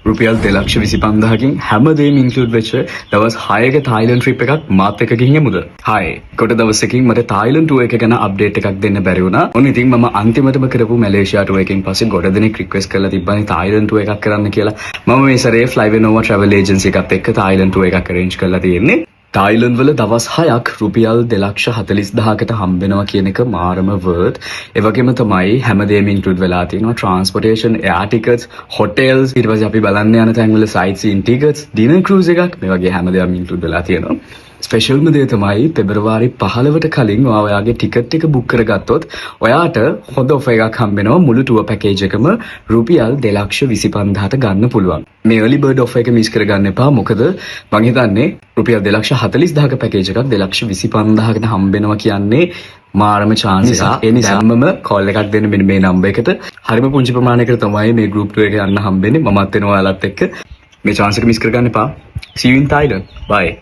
රුපියල් 2,25,000කින් හැමදේම ඉන්ක්ලූඩ් වෙච්ච දවස් 6ක තායිලන්ඩ් ට්‍රිප් එකක් මාත් එක්ක ගිහින් යමුද? හායි. කොට දවසකින් මට තායිලන්ඩ් ටුවර් එක ගැන අප්ඩේට් එකක් දෙන්න බැරි වුණා. ඔන්න ඉතින් මම අන්තිමටම කරපු මැලේසියා ටුවර් එකෙන් පස්සේ ගොඩ දෙනෙක් රික්වෙස්ට් කරලා තිබ්බනේ තායිලන්ඩ් ටුවර් එකක් කරන්න කියලා. මම මේ සැරේ Flyvenova travel agency එකත් එක්ක තායිලන්ඩ් ටුවර් එකක් arrange කරලා තියෙන්නේ. තායිලන්ඩ් වල දවස් 6ක් රුපියල් 2,40,000කට හම්බ වෙනවා කියන එක මාරම වර්ත්. ඒ වගේම තමයි හැමදේම ඉන්ක්ලූඩ් වෙලා තියෙනවා. ට්‍රාන්ස්පෝර්ටේෂන්, එයාර් ටිකට්ස්, හොටෙල්ස්, ඊට පස්සේ අපි බලන්න යන තැන් වල site scene tickets, dinner cruise එකක් මේ වගේ හැමදේම ඉන්ක්ලූඩ් වෙලා තියෙනවා. ස්පෙෂල්ම දේ තමයි පෙබරවාරි 15ට කලින් ඔයාගේ ටිකට් එක බුක් කරගත්තොත් ඔයාට හොඳ ඔෆර් එකක් හම්බ වෙනවා. මුළු ටුවර් පැකේජ් එකම රුපියල් 2,25,000ට ගන්න පුළුවන්. මේ early bird offer එක මිස් කරගන්න එපා. මොකද මං හිතන්නේ රුපියල් 2,40,000ක පැකේජ් එකක් 2,25,000කට හම්බ වෙනවා කියන්නේ මාරම chance එකක්. ඒ නිසාම කෝල් එකක් දෙන්න මෙන්න මේ නම්බර් එකට. හරිම පුංචි ප්‍රමාණයකට තමයි මේ group tour එක යන්න හම්බෙන්නේ. මමත් වෙනවා ඔයාලත් එක්ක. මේ chance එක මිස් කරගන්න එපා. See you in Thailand. Bye.